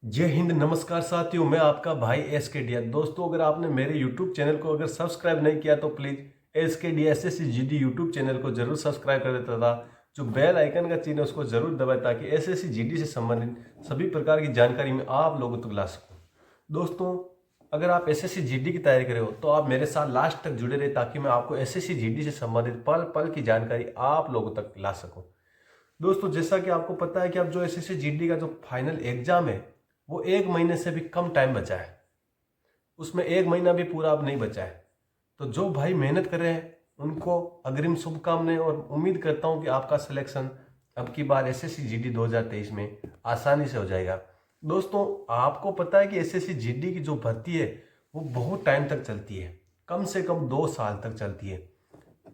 जय हिंद, नमस्कार साथियों। मैं आपका भाई SK दोस्तों, अगर आपने मेरे YouTube चैनल को अगर सब्सक्राइब नहीं किया तो please SK SSC GD YouTube channel को जरूर सब्सक्राइब कर देता था। जो बेल आइकन का चिन्ह है उसको जरूर दबाएं ताकि SSC GD से संबंधित सभी प्रकार की जानकारी मैं आप लोगों तक ला सकूं। दोस्तों, अगर आप SSC GD की तैयारी कर रहे हो तो आप मेरे साथ लास्ट तक जुड़े रहे ताकि मैं आपको SSC GD से संबंधित पल पल की जानकारी आप लोगों तक ला सकूँ। दोस्तों, जैसा कि आपको पता है कि अब जो SSC GD का जो फाइनल एग्जाम है वो 1 महीने से भी कम टाइम बचा है। उसमें 1 महीना भी पूरा अब नहीं बचा है। तो जो भाई मेहनत कर रहे हैं उनको अग्रिम शुभकामनाएं और उम्मीद करता हूं कि आपका सिलेक्शन अब की बार SSC GD 2023 में आसानी से हो जाएगा। दोस्तों, आपको पता है कि SSC GD की जो भर्ती है वो बहुत टाइम तक चलती है, कम से कम 2 साल तक चलती है।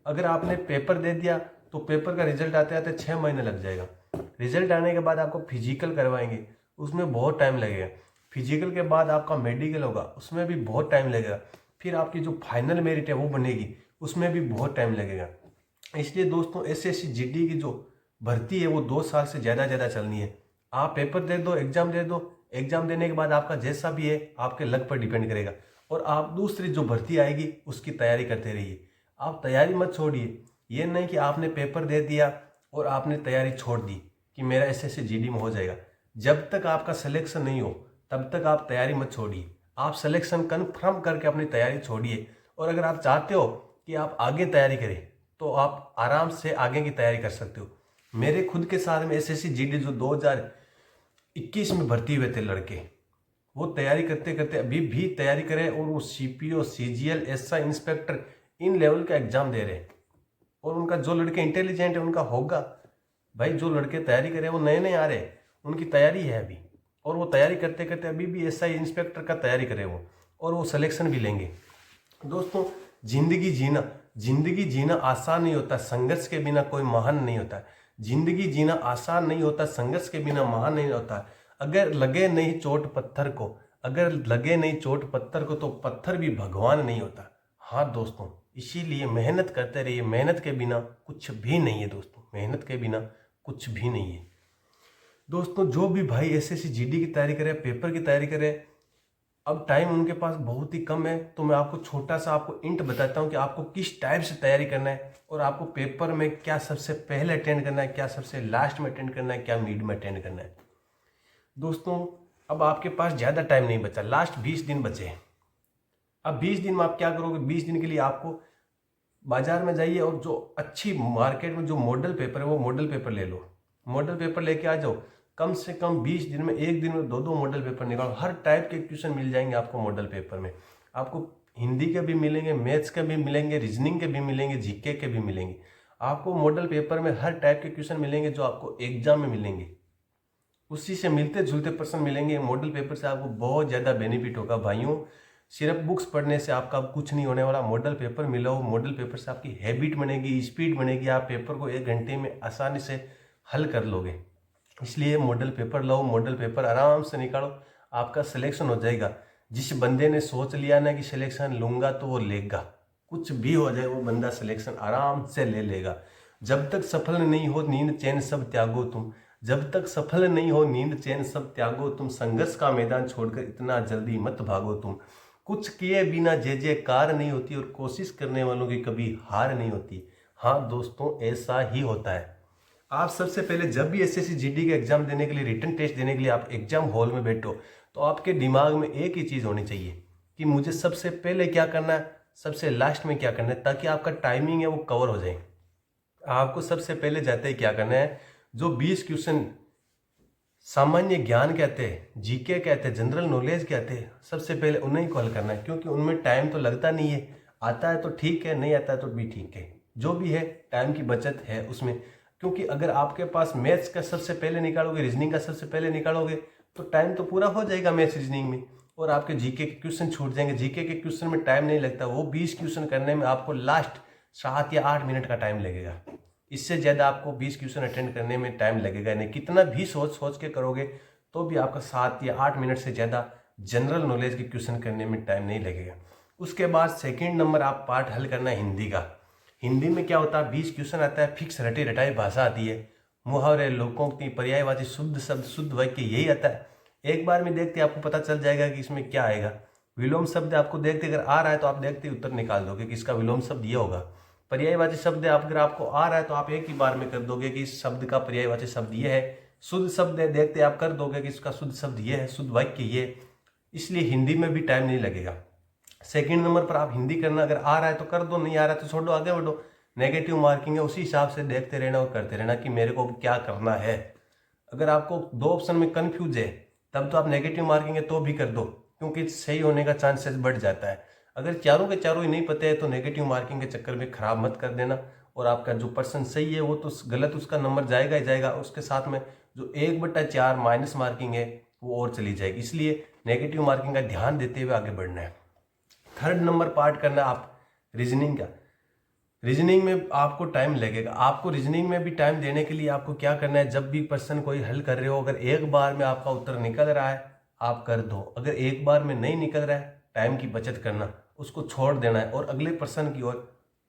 अगर आपने पेपर दे दिया तो पेपर का रिजल्ट आते आते 6 महीने लग जाएगा। रिजल्ट आने के बाद आपको फिजिकल करवाएंगे, उसमें बहुत टाइम लगेगा। फिजिकल के बाद आपका मेडिकल होगा, उसमें भी बहुत टाइम लगेगा। फिर आपकी जो फाइनल मेरिट है वो बनेगी, उसमें भी बहुत टाइम लगेगा। इसलिए दोस्तों, SSC GD की जो भर्ती है वो 2 साल से ज़्यादा चलनी है। आप पेपर दे दो, एग्जाम दे दो, एग्जाम देने के बाद आपका जैसा भी है आपके लक पर डिपेंड करेगा। और आप दूसरी जो भर्ती आएगी उसकी तैयारी करते रहिए। आप तैयारी मत छोड़िए। ये नहीं कि आपने पेपर दे दिया और आपने तैयारी छोड़ दी कि मेरा SSC GD में हो जाएगा। जब तक आपका सिलेक्शन नहीं हो तब तक आप तैयारी मत छोड़िए। आप सिलेक्शन कन्फर्म करके अपनी तैयारी छोड़िए। और अगर आप चाहते हो कि आप आगे तैयारी करें तो आप आराम से आगे की तैयारी कर सकते हो। मेरे खुद के साथ में SSC GD जो 2021 में भर्ती हुए थे लड़के, वो तैयारी करते करते अभी भी तैयारी करें और वो CPO, CGL, SI inspector in level का एग्जाम दे रहे हैं। और उनका जो लड़के इंटेलिजेंट है उनका होगा। भाई, जो लड़के तैयारी कर रहे हैं वो नए नए आ रहे हैं, उनकी तैयारी है अभी। और वो तैयारी करते करते अभी भी SI इंस्पेक्टर का तैयारी करें वो, और वो सिलेक्शन भी लेंगे। दोस्तों, जिंदगी जीना आसान नहीं होता, संघर्ष के बिना कोई महान नहीं होता। जिंदगी जीना आसान नहीं होता, संघर्ष के बिना महान नहीं होता। अगर लगे नहीं चोट पत्थर को, अगर लगे नहीं चोट पत्थर को तो पत्थर भी भगवान नहीं होता। हाँ दोस्तों, इसीलिए मेहनत करते रहिए। मेहनत के बिना कुछ भी नहीं है दोस्तों, मेहनत के बिना कुछ भी नहीं है। दोस्तों, जो भी भाई SSC GD की तैयारी करे, पेपर की तैयारी करे, अब टाइम उनके पास बहुत ही कम है। तो मैं आपको छोटा सा आपको इंट बताता हूँ कि आपको किस टाइप से तैयारी करना है और आपको पेपर में क्या सबसे पहले अटेंड करना है, क्या सबसे लास्ट में अटेंड करना है, क्या मिड में अटेंड करना है। दोस्तों, अब आपके पास ज़्यादा टाइम नहीं बचा, लास्ट 20 दिन बचे हैं। अब 20 दिन में आप क्या करोगे? 20 दिन के लिए आपको बाजार में जाइए और जो अच्छी मार्केट में जो मॉडल पेपर है वो मॉडल पेपर ले लो। मॉडल पेपर लेके आ जाओ। कम से कम 20 दिन में, एक दिन में 2-2 मॉडल पेपर निकालो। हर टाइप के क्वेश्चन मिल जाएंगे आपको मॉडल पेपर में। आपको हिंदी के भी मिलेंगे, मैथ्स के भी मिलेंगे, रीजनिंग के भी मिलेंगे, GK के भी मिलेंगे। आपको मॉडल पेपर में हर टाइप के क्वेश्चन मिलेंगे जो आपको एग्जाम में मिलेंगे। उसी से मिलते जुलते प्रश्न मिलेंगे। मॉडल पेपर से आपको बहुत ज़्यादा बेनिफिट होगा भाइयों। सिर्फ बुक्स पढ़ने से आपका कुछ नहीं होने वाला। मॉडल पेपर मिलो, मॉडल पेपर से आपकी हैबिट बनेगी, स्पीड बनेगी। आप पेपर को 1 घंटे में आसानी से हल कर लोगे। इसलिए मॉडल पेपर लो, मॉडल पेपर आराम से निकालो, आपका सिलेक्शन हो जाएगा। जिस बंदे ने सोच लिया ना कि सिलेक्शन लूंगा तो वो लेगा, कुछ भी हो जाए वो बंदा सिलेक्शन आराम से ले लेगा। जब तक सफल नहीं हो नींद चैन सब त्यागो तुम, जब तक सफल नहीं हो नींद चैन सब त्यागो तुम, संघर्ष का मैदान छोड़कर इतना जल्दी मत भागो तुम। कुछ किए बिना जय जयकार नहीं होती और कोशिश करने वालों की कभी हार नहीं होती। हाँ दोस्तों, ऐसा ही होता है। आप सबसे पहले जब भी SSC GD का एग्जाम देने के लिए, रिटन टेस्ट देने के लिए आप एग्जाम हॉल में बैठो तो आपके दिमाग में एक ही चीज़ होनी चाहिए कि मुझे सबसे पहले क्या करना है, सबसे लास्ट में क्या करना है, ताकि आपका टाइमिंग है वो कवर हो जाए। आपको सबसे पहले जाते ही क्या करना है, जो 20 क्वेश्चन सामान्य ज्ञान कहते हैं, GK कहते हैं, जनरल नॉलेज कहते हैं, सबसे पहले उन्हें को हल करना है। क्योंकि उनमें टाइम तो लगता नहीं है। आता है तो ठीक है, नहीं आता है तो भी ठीक है। जो भी है टाइम की बचत है उसमें। क्योंकि अगर आपके पास मैथ्स का सबसे पहले निकालोगे, रीजनिंग का सबसे पहले निकालोगे तो टाइम तो पूरा हो जाएगा मैथ्स रीजनिंग में, और आपके GK के क्वेश्चन छूट जाएंगे। GK के क्वेश्चन में टाइम नहीं लगता, वो 20 क्वेश्चन करने में आपको लास्ट 7 या 8 मिनट का टाइम लगेगा। इससे ज़्यादा आपको 20 क्वेश्चन अटेंड करने में टाइम लगेगा नहीं। कितना भी सोच सोच के करोगे तो भी आपका 7 या 8 मिनट से ज़्यादा जनरल नॉलेज के क्वेश्चन करने में टाइम नहीं लगेगा। उसके बाद सेकंड नंबर आप पार्ट हल करना है हिंदी का। हिंदी में क्या होता है, 20 क्वेश्चन आता है, फिक्स रटी रटाई भाषा आती है, मुहावरे, लोकोक्ति, पर्यायवाची, शुद्ध शब्द, शुद्ध वाक्य, यही आता है। एक बार में देखते आपको पता चल जाएगा कि इसमें क्या आएगा। विलोम शब्द आपको देखते अगर आ रहा है तो आप देखते उत्तर निकाल दोगे कि इसका विलोम शब्द ये होगा। पर्यायवाची शब्द अगर आपको आ रहा है तो आप एक ही बार में कर दोगे कि इस शब्द का पर्यायवाची शब्द ये है। शुद्ध शब्द है देखते आप कर दोगे कि इसका शुद्ध शब्द ये है, शुद्ध वाक्य ये। इसलिए हिंदी में भी टाइम नहीं लगेगा। सेकंड नंबर पर आप हिंदी करना, अगर आ रहा है तो कर दो, नहीं आ रहा है तो छोड़ो, आगे बढ़ो। नेगेटिव मार्किंग है, उसी हिसाब से देखते रहना और करते रहना कि मेरे को क्या करना है। अगर आपको दो ऑप्शन में कंफ्यूज है तब तो आप नेगेटिव मार्किंग है तो भी कर दो, क्योंकि सही होने का चांसेस बढ़ जाता है। अगर चारों के चारों ही नहीं पता है तो नेगेटिव मार्किंग के चक्कर में खराब मत कर देना, और आपका जो पर्सन सही है वो तो गलत उसका नंबर जाएगा ही जाएगा, उसके साथ में जो 1/4 माइनस मार्किंग है वो और चली जाएगी। इसलिए नेगेटिव मार्किंग का ध्यान देते हुए आगे बढ़ना है। थर्ड नंबर पार्ट करना है आप रीजनिंग का। रीजनिंग में आपको टाइम लगेगा। आपको रीजनिंग में भी टाइम देने के लिए आपको क्या करना है, जब भी पर्सन कोई हल कर रहे हो, अगर एक बार में आपका उत्तर निकल रहा है आप कर दो, अगर एक बार में नहीं निकल रहा है टाइम की बचत करना, उसको छोड़ देना है और अगले पर्सन की ओर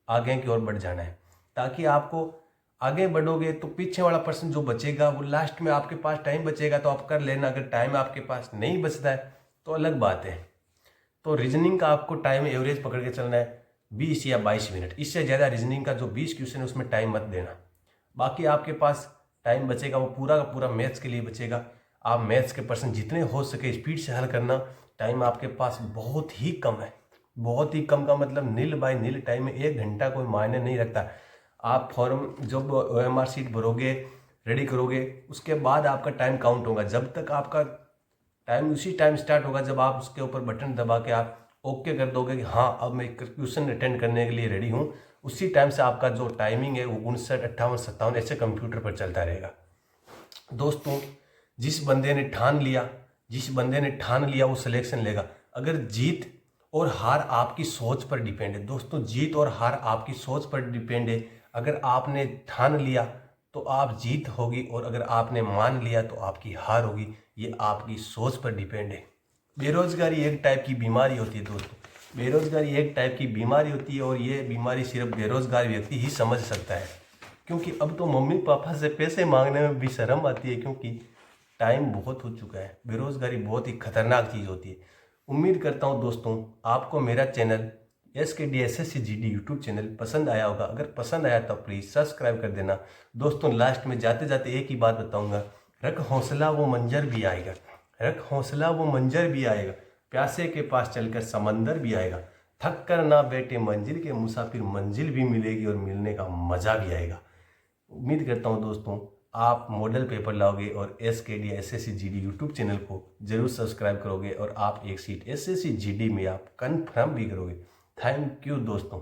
आगे की ओर बढ़ जाना है, ताकि आपको आगे बढ़ोगे तो पीछे वाला पर्सन जो बचेगा वो लास्ट में आपके पास टाइम बचेगा तो आप कर लेना। अगर टाइम आपके पास नहीं बचता है तो अलग बात है। तो रीजनिंग का आपको टाइम एवरेज पकड़ के चलना है 20 या 22 मिनट। इससे ज़्यादा रीजनिंग का जो 20 क्वेश्चन है उसमें टाइम मत देना। बाकी आपके पास टाइम बचेगा वो पूरा का पूरा मैथ्स के लिए बचेगा। आप मैथ्स के पर्सन जितने हो सके स्पीड से हल करना। टाइम आपके पास बहुत ही कम है, बहुत ही कम का मतलब नील बाय नील टाइम में 1 घंटा कोई मायने नहीं रखता। आप फॉर्म जब OMR शीट भरोगे रेडी करोगे उसके बाद आपका टाइम काउंट होगा। जब तक आपका टाइम उसी टाइम स्टार्ट होगा जब आप उसके ऊपर बटन दबा के आप ओके कर दोगे कि हाँ अब मैं क्वेश्चन अटेंड करने के लिए रेडी हूँ, उसी टाइम से आपका जो टाइमिंग है वो 59, 58, 57 ऐसे कंप्यूटर पर चलता रहेगा। दोस्तों जिस बंदे ने ठान लिया वो सिलेक्शन लेगा। अगर जीत और हार आपकी सोच पर डिपेंड है। दोस्तों जीत और हार आपकी सोच पर डिपेंड है। अगर आपने ठान लिया तो आप जीत होगी, और अगर आपने मान लिया तो आपकी हार होगी। ये आपकी सोच पर डिपेंड है। बेरोजगारी एक टाइप की बीमारी होती है दोस्तों, बेरोजगारी एक टाइप की बीमारी होती है, और ये बीमारी सिर्फ बेरोजगार व्यक्ति ही समझ सकता है। क्योंकि अब तो मम्मी पापा से पैसे मांगने में भी शर्म आती है, क्योंकि टाइम बहुत हो चुका है। बेरोजगारी बहुत ही खतरनाक चीज़ होती है। उम्मीद करता हूँ दोस्तों आपको मेरा channel SKD SSC GD YouTube channel पसंद आया होगा। अगर पसंद आया तो प्लीज़ सब्सक्राइब कर देना। दोस्तों लास्ट में जाते जाते एक ही बात बताऊंगा, रख हौसला वो मंजर भी आएगा, रख हौसला वो मंजर भी आएगा, प्यासे के पास चलकर समंदर भी आएगा, थक कर ना बैठे मंजिल के मुसाफिर, मंजिल भी मिलेगी और मिलने का मज़ा भी आएगा। उम्मीद करता हूँ दोस्तों आप मॉडल पेपर लाओगे और SKD SSC GD YouTube channel को जरूर सब्सक्राइब करोगे, और आप एक सीट SSC GD में आप कन्फर्म भी करोगे। थैंक यू दोस्तों।